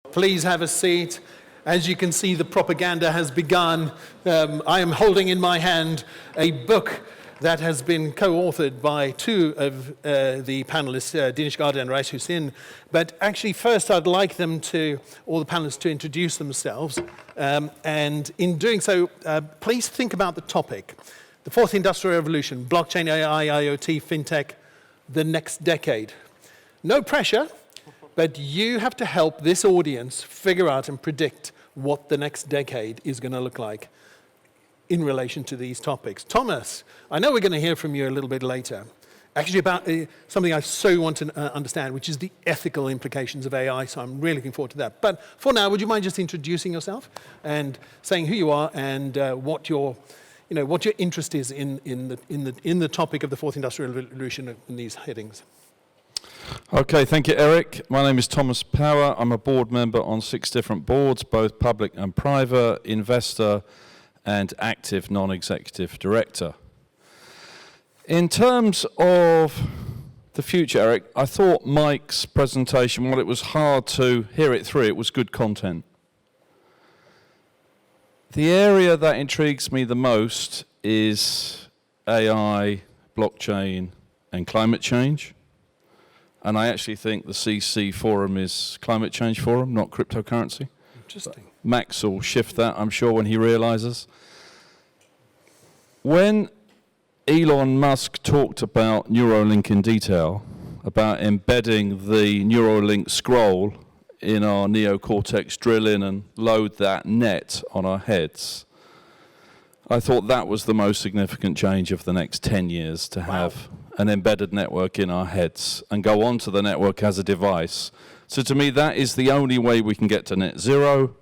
Please have a seat. As you can see, the propaganda has begun. I am holding in my hand a book that has been co-authored by two of the panelists, Dinis Guarda and Rais Hussin. But actually, first I'd like all the panelists to introduce themselves. And in doing so, please think about the topic. The fourth industrial revolution, blockchain, AI, IoT, Fintech, the next decade. No pressure, but you have to help this audience figure out and predict what the next decade is going to look like in relation to these topics. Thomas, I know we're going to hear from you a little bit later, actually about something I so want to understand, which is the ethical implications of AI, so I'm really looking forward to that. But for now, would you mind just introducing yourself and saying who you are and what your interest is in the topic of the fourth industrial revolution in these headings? Okay, thank you, Eric. My name is Thomas Power. I'm a board member on 6 different boards, both public and private, investor and active non-executive director. In terms of the future, Eric, I thought Mike's presentation, while it was hard to hear it through, it was good content. The area that intrigues me the most is AI, blockchain, and climate change. And I actually think the CCForum is climate change forum, not cryptocurrency. Interesting. Max will shift that, I'm sure, when he realizes. When Elon Musk talked about Neuralink in detail, about embedding the Neuralink scroll in our neocortex, drill in and load that net on our heads, I thought that was the most significant change of the next 10 years, to have an embedded network in our heads and go onto the network as a device. So to me, that is the only way we can get to net zero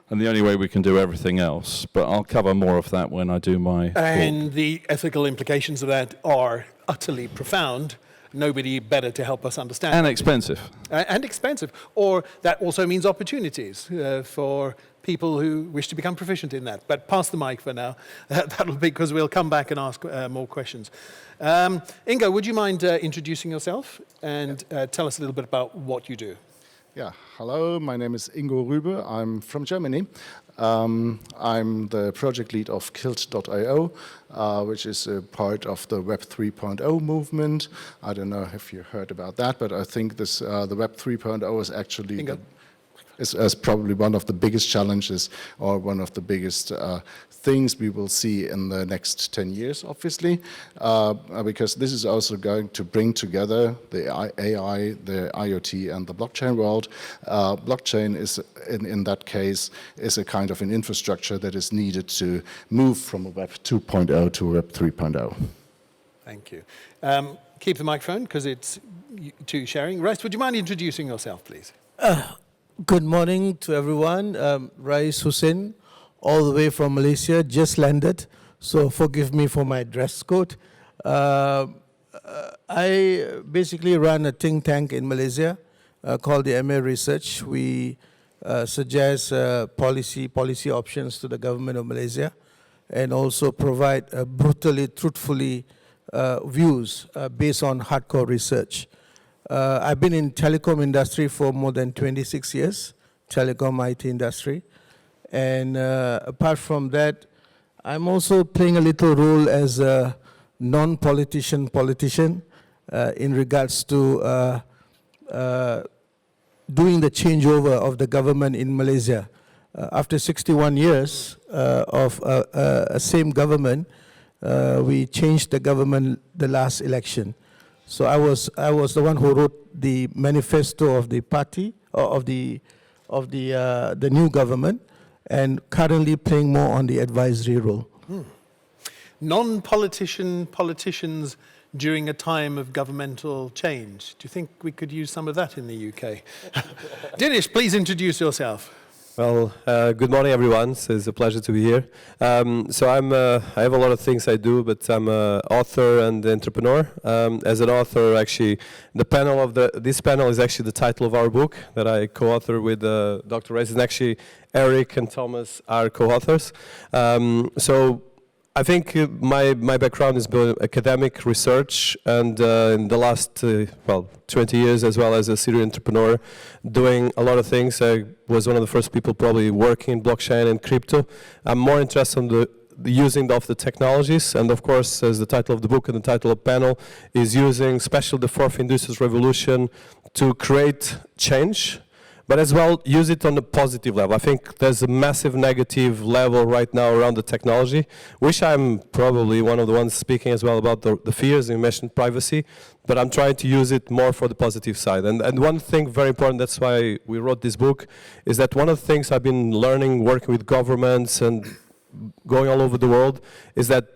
and the only way we can do everything else. But I'll cover more of that when I do my And talk. the ethical implications of that are utterly profound. Nobody better to help us understand. And expensive. And expensive. Or that also means opportunities for people who wish to become proficient in that. But pass the mic for now. That'll be because we'll come back and ask more questions. Ingo, would you mind introducing yourself and tell us a little bit about what you do? Yeah, hello, my name is Ingo Ruebe. I'm from Germany. I'm the project lead of Kilt.io, which is a part of the Web 3.0 movement. I don't know if you heard about that, but I think this the Web 3.0 is actually is probably one of the biggest challenges or one of the biggest things we will see in the next 10 years, obviously, because this is also going to bring together the AI, the IoT, and the blockchain world. Blockchain is, in that case, is a kind of an infrastructure that is needed to move from a Web 2.0 to a Web 3.0. Thank you. Keep the microphone because it's to sharing. Rais, would you mind introducing yourself, please? Good morning to everyone. Rais Hussin, all the way from Malaysia, just landed, so forgive me for my dress code. I basically run a think tank in Malaysia called the MA Research. We suggest policy options to the government of Malaysia and also provide brutally, truthfully views based on hardcore research. I've been in telecom industry for more than 26 years, telecom IT industry. And apart from that, I'm also playing a little role as a non-politician politician in regards to doing the changeover of the government in Malaysia. After 61 years of a same government, we changed the government the last election. So I was the one who wrote the manifesto of the party, of the new government, and currently playing more on the advisory role. Non-politicians during a time of governmental change. Do you think we could use some of that in the UK? Dinis, please introduce yourself. Well, good morning, everyone. So it's a pleasure to be here. So I have a lot of things I do, but I'm an author and entrepreneur. As an author, actually, this panel is actually the title of our book that I co-author with Dr. Rais, and actually Eric and Thomas are co-authors. So I think my background is academic research, and in the last 20 years, as well as a serial entrepreneur, doing a lot of things. I was one of the first people probably working in blockchain and crypto. I'm more interested in the using of the technologies, and of course, as the title of the book and the title of the panel is using, especially the fourth industrial revolution, to create change, but as well use it on a positive level. I think there's a massive negative level right now around the technology, which I'm probably one of the ones speaking as well about the fears. You mentioned privacy, but I'm trying to use it more for the positive side. And one thing very important, that's why we wrote this book, is that one of the things I've been learning working with governments and going all over the world is that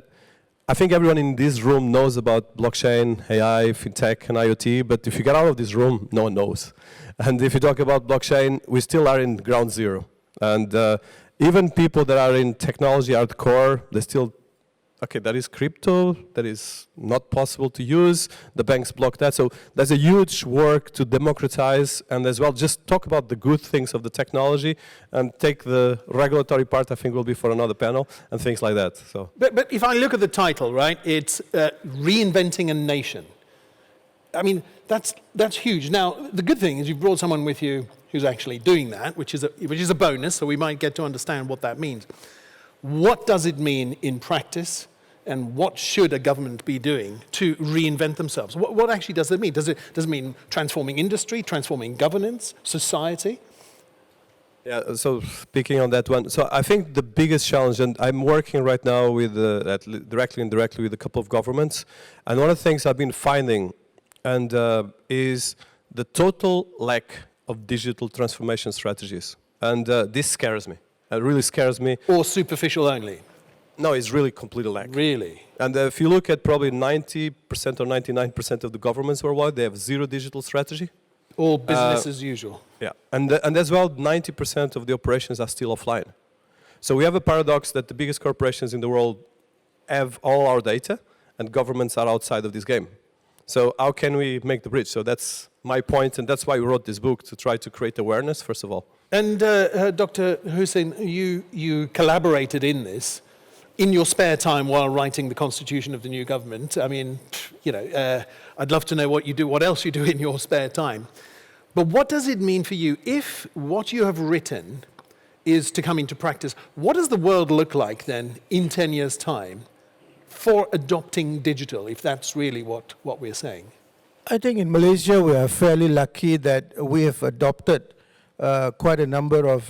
I think everyone in this room knows about blockchain, AI, Fintech, and IoT, but if you get out of this room, no one knows. And if you talk about blockchain, we still are in ground zero. And even people that are in technology hardcore, they still, okay, that is crypto, that is not possible to use, the banks block that. So there's a huge work to democratize and as well just talk about the good things of the technology and take the regulatory part, I think will be for another panel and things like that. So. But if I look at the title, right, it's Reinventing a Nation. I mean, that's huge. Now, the good thing is you've brought someone with you who's actually doing that, which is a bonus, so we might get to understand what that means. What does it mean in practice, and what should a government be doing to reinvent themselves? What actually does it mean? Does it mean transforming industry, transforming governance, society? Yeah, so speaking on that one, so I think the biggest challenge, and I'm working right now with directly and indirectly with a couple of governments, and one of the things I've been finding and is the total lack of digital transformation strategies. And this scares me. It really scares me. Or superficial only? No, it's really completely lack. Really? And if you look at probably 90% or 99% of the governments worldwide, they have zero digital strategy. All business as usual. Yeah, and as well, 90% of the operations are still offline. So we have a paradox that the biggest corporations in the world have all our data, and governments are outside of this game. So how can we make the bridge? So that's my point, and that's why we wrote this book, to try to create awareness, first of all. And Dr. Hussin, you collaborated in this in your spare time while writing the constitution of the new government. I mean, I'd love to know what else you do in your spare time. But what does it mean for you if what you have written is to come into practice? What does the world look like then in 10 years' time for adopting digital, if that's really what we're saying? I think in Malaysia we are fairly lucky that we have adopted quite a number of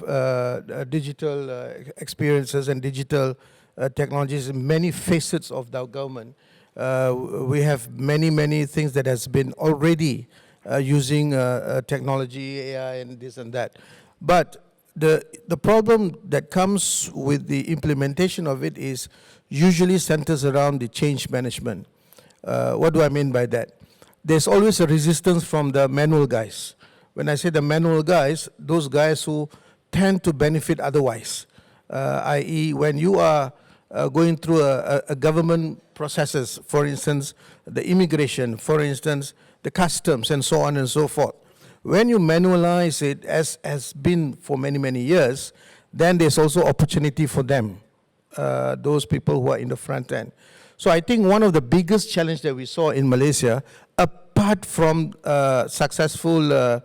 digital experiences and digital technologies in many facets of our government. We have many things that has been already using technology, AI and this and that. But the problem that comes with the implementation of it is usually centers around the change management. What do I mean by that? There's always a resistance from the manual guys. When I say the manual guys, those guys who tend to benefit otherwise, i.e. when you are going through a government processes, for instance, the immigration, for instance, the customs and so on and so forth. When you manualize it, as has been for many years, then there's also opportunity for them, those people who are in the front end. So I think one of the biggest challenges that we saw in Malaysia, apart from successful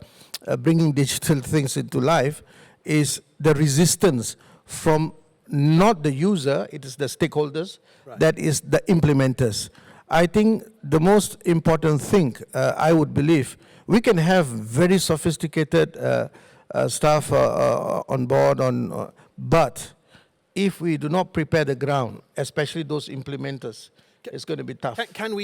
bringing digital things into life, is the resistance from not the user, it is the stakeholders, right. That is the implementers. I think the most important thing, I would believe, we can have very sophisticated staff on board, but if we do not prepare the ground, especially those implementers, it's going to be tough. Can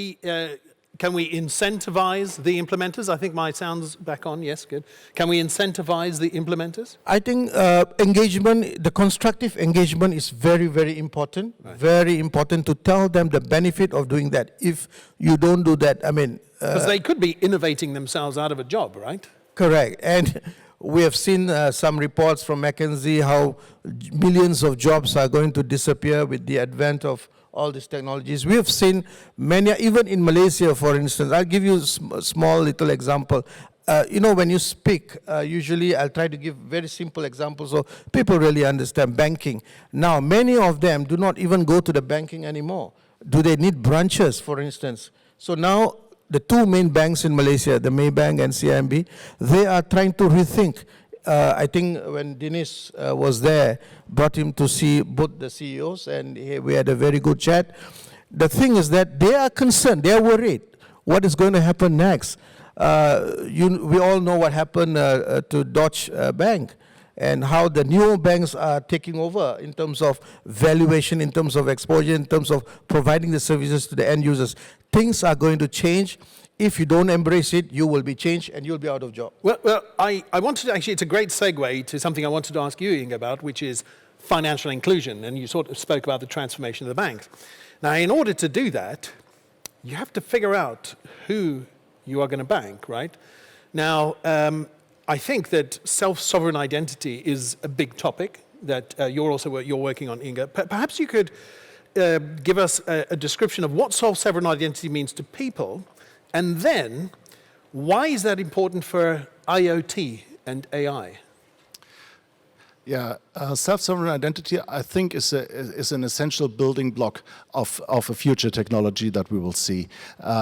we incentivize the implementers? I think my sound's back on. Yes, good. Can we incentivize the implementers? I think engagement, the constructive engagement is very important. Right. Very important to tell them the benefit of doing that. If you don't do that, I mean... Because they could be innovating themselves out of a job, right? Correct. And we have seen some reports from McKinsey how millions of jobs are going to disappear with the advent of all these technologies. We have seen many, even in Malaysia, for instance. I'll give you a small little example. when you speak, usually I'll try to give very simple examples so people really understand banking. Now, many of them do not even go to the banking anymore. Do they need branches, for instance? So now, the two main banks in Malaysia, the Maybank and CIMB, they are trying to rethink. I think when Dinis was there, brought him to see both the CEOs, and we had a very good chat. The thing is that they are concerned, they are worried. What is going to happen next? We all know what happened to Deutsche Bank and how the new banks are taking over in terms of valuation, in terms of exposure, in terms of providing the services to the end users. Things are going to change. If you don't embrace it, you will be changed and you'll be out of job. Well, I wanted to, actually, it's a great segue to something I wanted to ask you, Ingo, about, which is financial inclusion. And you sort of spoke about the transformation of the banks. Now, in order to do that, you have to figure out who you are going to bank, right? Now, I think that self-sovereign identity is a big topic that you're working on, Ingo. Perhaps you could give us a description of what self-sovereign identity means to people, and then why is that important for IoT and AI? Yeah, self-sovereign identity, I think, is an essential building block of a future technology that we will see.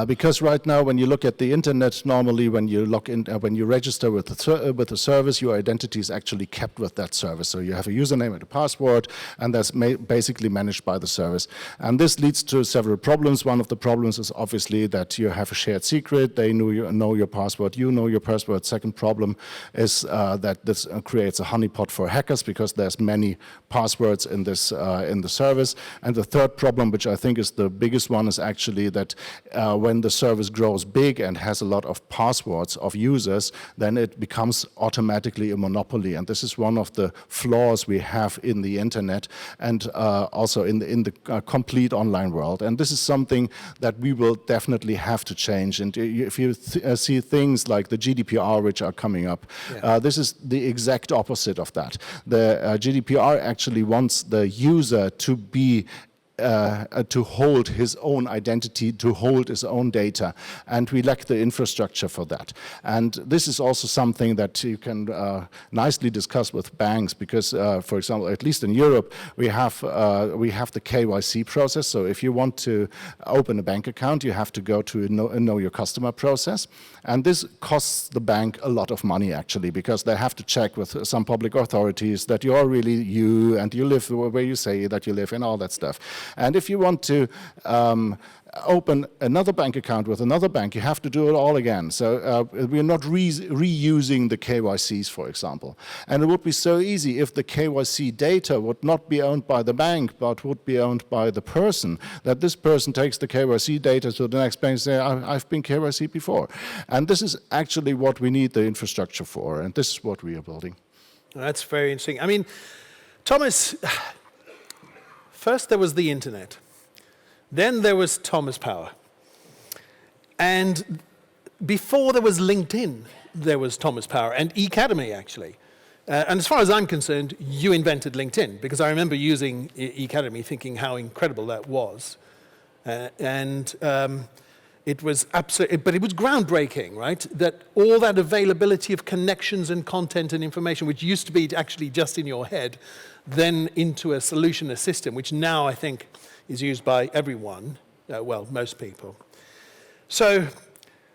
Because right now, when you look at the internet, normally when you log in, when you register with the service, your identity is actually kept with that service. So you have a username and a password, and that's basically managed by the service. And this leads to several problems. One of the problems is obviously that you have a shared secret. They know your password. You know your password. Second problem is that this creates a honeypot for hackers, because there's many passwords in this in the service. And the third problem, which I think is the biggest one, is actually that when the service grows big and has a lot of passwords of users, then it becomes automatically a monopoly. And this is one of the flaws we have in the internet and also in the complete online world. And this is something that we will definitely have to change. And if you see things like the GDPR, which are coming up, this is the exact opposite of that. The GDPR actually wants the user to be to hold his own identity, to hold his own data, and we lack the infrastructure for that. And this is also something that you can nicely discuss with banks, because, for example, at least in Europe, we have the KYC process. So if you want to open a bank account, you have to go to a know your customer process, and this costs the bank a lot of money, actually, because they have to check with some public authorities that you are really you and you live where you say that you live and all that stuff. And if you want to open another bank account with another bank, you have to do it all again. So we're not reusing the KYCs, for example. And it would be so easy if the KYC data would not be owned by the bank, but would be owned by the person, that this person takes the KYC data to the next bank and says, I've been KYC before. And this is actually what we need the infrastructure for, and this is what we are building. That's very interesting. I mean, Thomas, first there was the internet. Then there was Thomas Power. And before there was LinkedIn, there was Thomas Power and eAcademy, actually. And as far as I'm concerned, you invented LinkedIn, because I remember using eAcademy thinking how incredible that was. It was absolutely, but it was groundbreaking, right? That all that availability of connections and content and information, which used to be actually just in your head, then into a solution, a system, which now I think is used by everyone, well, most people. So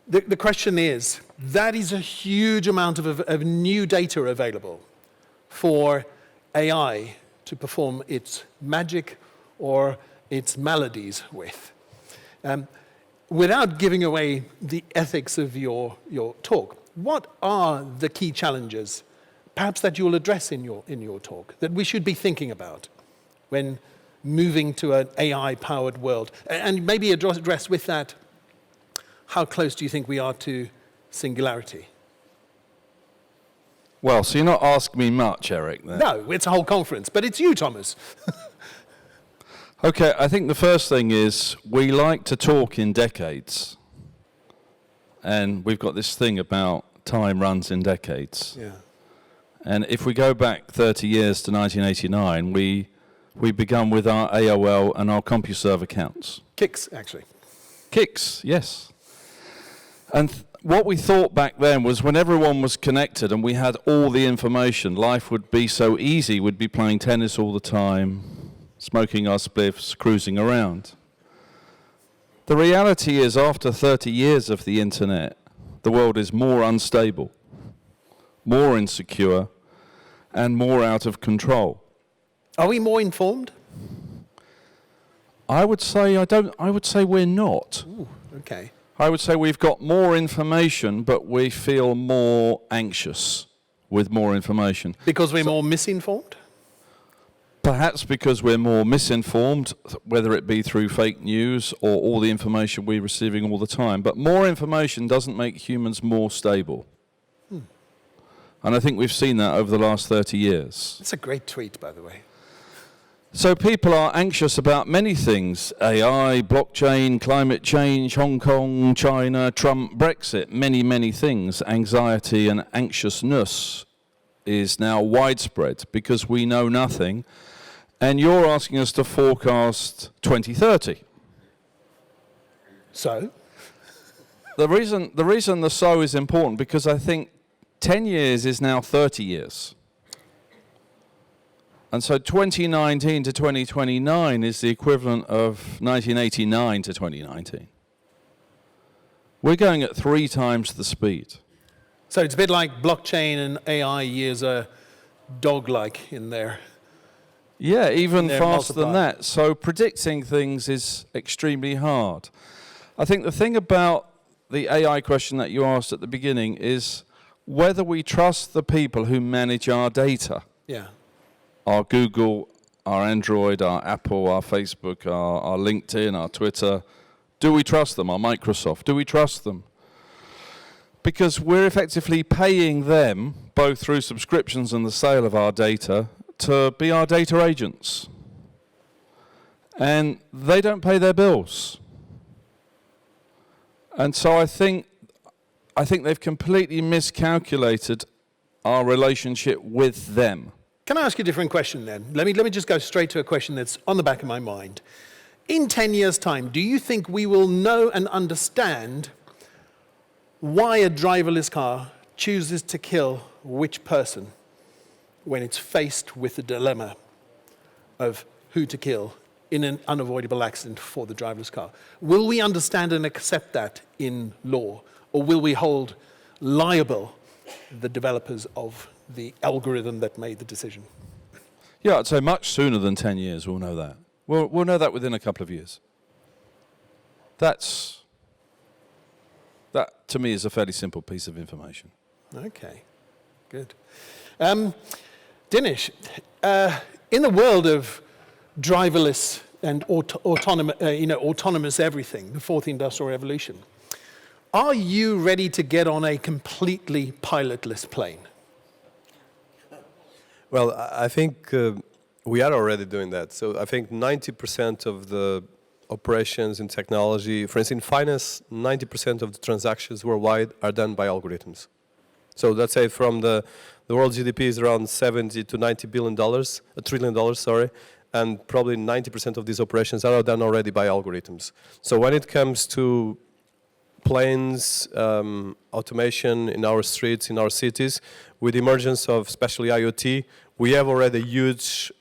the question is, that is a huge amount of new data available for AI to perform its magic or its maladies with. Without giving away the ethics of your talk, what are the key challenges, perhaps that you'll address in your talk, that we should be thinking about when moving to an AI-powered world? And maybe address with that, how close do you think we are to singularity? Well, so you're not asking me much, Eric, then. No, it's a whole conference, but it's you, Thomas. Okay, I think the first thing is we like to talk in decades. And we've got this thing about time runs in decades. Yeah. And if we go back 30 years to 1989, we began with our AOL and our CompuServe accounts. Kicks, actually. Kicks, yes. And what we thought back then was when everyone was connected and we had all the information, life would be so easy. We'd be playing tennis all the time, smoking our spliffs, cruising around. The reality is, after 30 years of the internet, the world is more unstable, more insecure, and more out of control. Are we more informed? I would say we're not. Ooh, okay. I would say we've got more information, but we feel more anxious with more information. Because we're more misinformed? Perhaps because we're more misinformed, whether it be through fake news or all the information we're receiving all the time. But more information doesn't make humans more stable. And I think we've seen that over the last 30 years. It's a great tweet, by the way. So people are anxious about many things: AI, blockchain, climate change, Hong Kong, China, Trump, Brexit, many, many things. Anxiety and anxiousness is now widespread because we know nothing. And you're asking us to forecast 2030. So? The reason the so is important, because I think 10 years is now 30 years. And so 2019 to 2029 is the equivalent of 1989 to 2019. We're going at 3 times the speed. So it's a bit like blockchain and AI years are dog-like in there. Yeah, even They're faster than multiplied. that. So predicting things is extremely hard. I think the thing about the AI question that you asked at the beginning is whether we trust the people who manage our data. Yeah. Our Google, our Android, our Apple, our Facebook, our LinkedIn, our Twitter. Do we trust them? Our Microsoft. Do we trust them? Because we're effectively paying them, both through subscriptions and the sale of our data, to be our data agents. And they don't pay their bills. And so I think they've completely miscalculated our relationship with them. Can I ask you a different question then? Let me just go straight to a question that's on the back of my mind. In 10 years' time, do you think we will know and understand why a driverless car chooses to kill which person when it's faced with the dilemma of who to kill in an unavoidable accident for the driverless car? Will we understand and accept that in law, or will we hold liable the developers of the algorithm that made the decision? Yeah, I'd say much sooner than 10 years we'll know that. We'll know that within a couple of years. That, to me, is a fairly simple piece of information. Okay, good. Dinis, in the world of driverless and autonomous everything, the fourth industrial revolution, are you ready to get on a completely pilotless plane? Well, I think we are already doing that. So I think 90% of the operations in technology, for instance, in finance, 90% of the transactions worldwide are done by algorithms. So let's say from the world GDP is around 70 to 90 billion dollars, $1 trillion, sorry, and probably 90% of these operations are done already by algorithms. So when it comes to planes, automation in our streets, in our cities, with the emergence of especially IoT, we have already a huge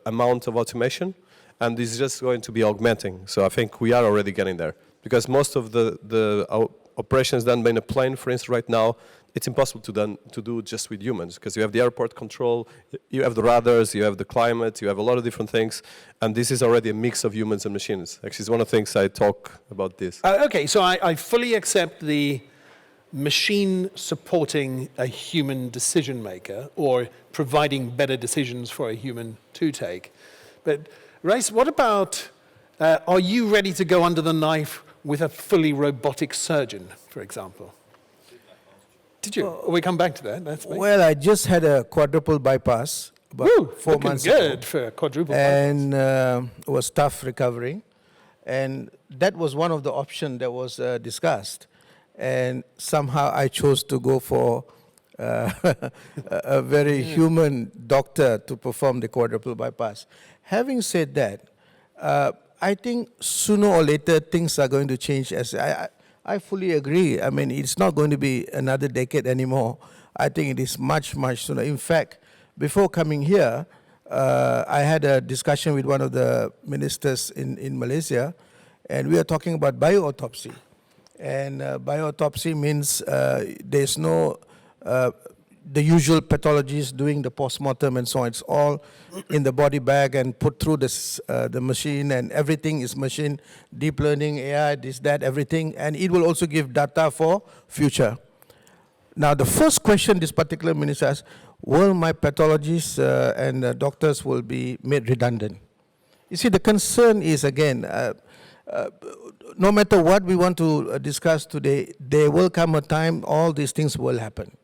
amount of automation, and this is just going to be augmenting. So I think we are already getting there, because most of the operations done by a plane, for instance, right now, it's impossible to do just with humans, because you have the airport control, you have the radars, you have the climate, you have a lot of different things, and this is already a mix of humans and machines. Actually, it's one of the things I talk about this. Okay, so I fully accept the machine supporting a human decision maker or providing better decisions for a human to take. But Rais, what about, are you ready to go under the knife with a fully robotic surgeon, for example? Did you? We come back to that. That's me. Well, I just had a quadruple bypass about 4 months ago. Good for a quadruple bypass. And it was tough recovering. And that was one of the options that was discussed. And somehow I chose to go for a very human doctor to perform the quadruple bypass. Having said that, I think sooner or later things are going to change. As I fully agree. I mean, it's not going to be another decade anymore. I think it is much, much sooner. In fact, before coming here, I had a discussion with one of the ministers in Malaysia, and we are talking about bioautopsy. And bioautopsy means there's no the usual pathologists doing the postmortem and so on. It's all in the body bag and put through this, the machine, and everything is machine, deep learning, AI, this, that, everything. And it will also give data for future. Now, the first question this particular minister asked, will my pathologists and doctors will be made redundant? You see, the concern is, again, no matter what we want to discuss today, there will come a time all these things will happen.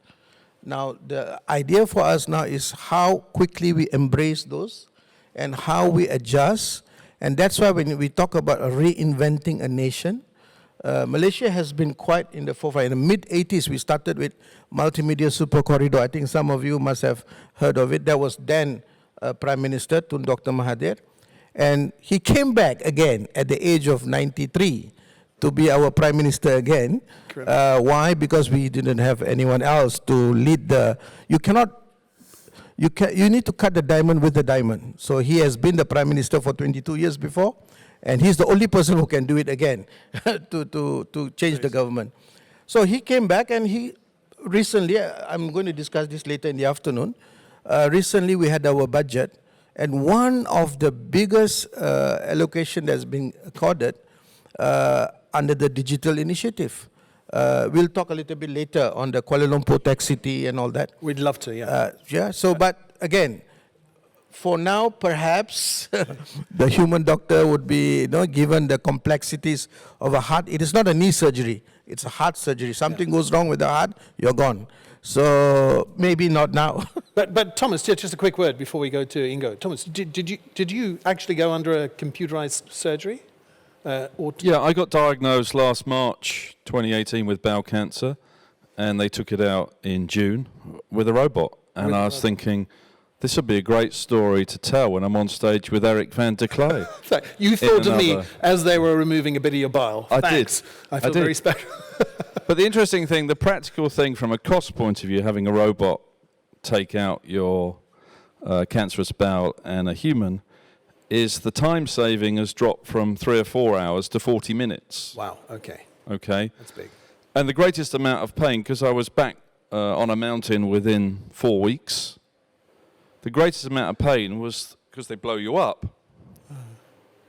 Now, the idea for us now is how quickly we embrace those and how we adjust. And that's why when we talk about reinventing a nation, Malaysia has been quite in the forefront. In the mid-80s, we started with Multimedia Super Corridor. I think some of you must have heard of it. That was then Prime Minister, Tun Dr. Mahathir. And he came back again at the age of 93 to be our Prime Minister again. Why? Because we didn't have anyone else to lead the... You need to cut the diamond with the diamond. So he has been the Prime Minister for 22 years before, and he's the only person who can do it again to change the government. So he came back, and he recently, I'm going to discuss this later in the afternoon, recently we had our budget, and one of the biggest allocation that's been accorded under the digital initiative. We'll talk a little bit later on the Kuala Lumpur Tech City and all that. We'd love to, yeah. So, but again, for now, perhaps the human doctor would be, given the complexities of a heart. It is not a knee surgery; it's a heart surgery. Something goes wrong with the heart, you're gone. So maybe not now. But Thomas, just a quick word before we go to Ingo. Thomas, did you actually go under a computerized surgery? Yeah, I got diagnosed last March 2018 with bowel cancer, and they took it out in June with a robot. And I was thinking, this would be a great story to tell when I'm on stage with Eric van der Kley. You thought of me as they were removing a bit of your bile. Thanks. I feel very special. But the interesting thing, the practical thing from a cost point of view, having a robot take out your cancerous bowel and a human, is the time saving has dropped from 3 or 4 hours to 40 minutes. Wow, okay. Okay. That's big. And the greatest amount of pain, because I was back on a mountain within 4 weeks, the greatest amount of pain was, because they blow you up,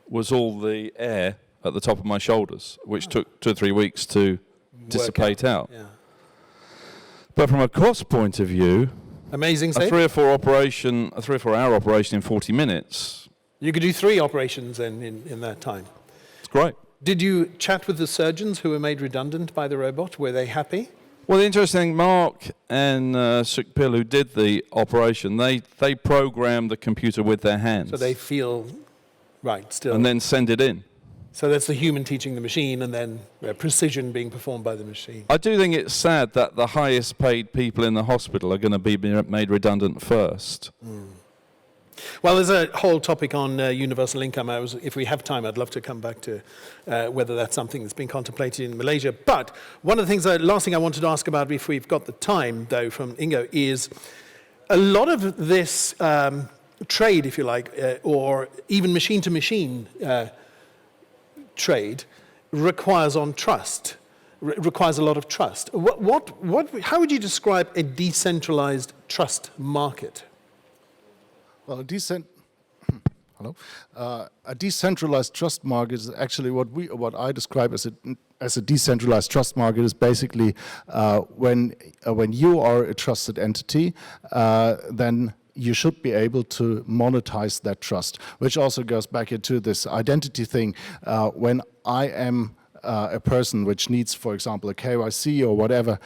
was all the air at the top of my shoulders, which took 2 or 3 weeks to dissipate out. Yeah. But from a cost point of view, amazing. a 3 or 4 hour operation in 40 minutes. You could do 3 operations in that time. It's great. Did you chat with the surgeons who were made redundant by the robot? Were they happy? Well, the interesting thing, Mark and Sukpil, who did the operation, they programmed the computer with their hands. So they feel right still. And then send it in. So that's the human teaching the machine, and then precision being performed by the machine. I do think it's sad that the highest paid people in the hospital are going to be made redundant first. Well, there's a whole topic on universal income. If we have time, I'd love to come back to whether that's something that's been contemplated in Malaysia. But one of the things, last thing I wanted to ask about, if we've got the time, though, from Ingo, is a lot of this trade, if you like, or even machine-to-machine trade requires requires a lot of trust. How would you describe a decentralized trust market? Well, a decentralized trust market is actually what I describe as a decentralized trust market is basically when you are a trusted entity, then you should be able to monetize that trust, which also goes back into this identity thing. When I am a person which needs, for example, a KYC or whatever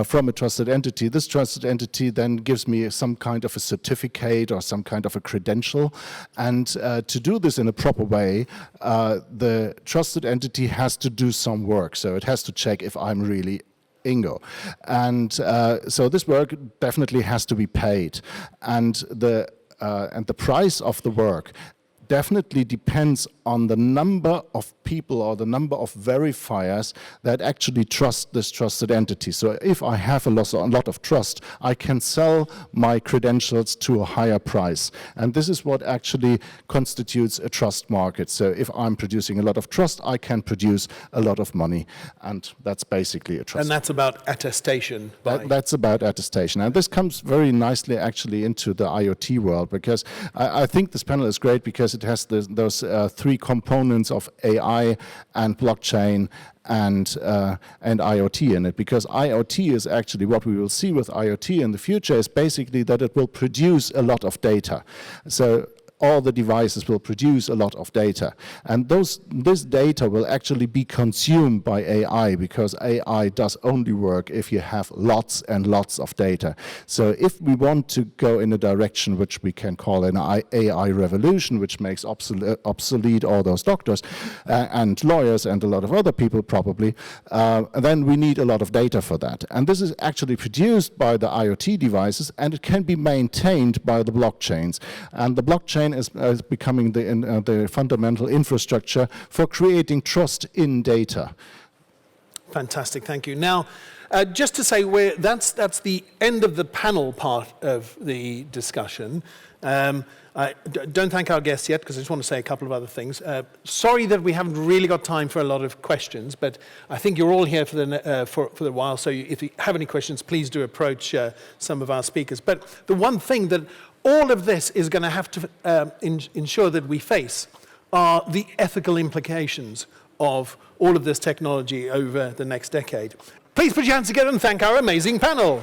from a trusted entity, this trusted entity then gives me some kind of a certificate or some kind of a credential. And to do this in a proper way, the trusted entity has to do some work. So it has to check if I'm really Ingo. And so this work definitely has to be paid. And the price of the work definitely depends on the number of people or the number of verifiers that actually trust this trusted entity. So if I have a lot of trust, I can sell my credentials to a higher price. And this is what actually constitutes a trust market. So if I'm producing a lot of trust, I can produce a lot of money. And that's basically a trust. And that's about attestation. That's about attestation. And this comes very nicely actually into the IoT world, because I think this panel is great because it has those three components of AI and blockchain and IoT in it, because IoT is actually what we will see with IoT in the future is basically that it will produce a lot of data. So all the devices will produce a lot of data. And this data will actually be consumed by AI, because AI does only work if you have lots and lots of data. So if we want to go in a direction which we can call an AI revolution, which makes obsolete all those doctors and lawyers and a lot of other people probably, then we need a lot of data for that. And this is actually produced by the IoT devices, and it can be maintained by the blockchains. And the blockchain is becoming the fundamental infrastructure for creating trust in data. Fantastic, thank you. Now, just to say, that's the end of the panel part of the discussion. I don't thank our guests yet, because I just want to say a couple of other things. Sorry that we haven't really got time for a lot of questions, but I think you're all here for the while, so if you have any questions, please do approach some of our speakers. But the one thing that all of this is going to have to ensure that we face are the ethical implications of all of this technology over the next decade. Please put your hands together and thank our amazing panel.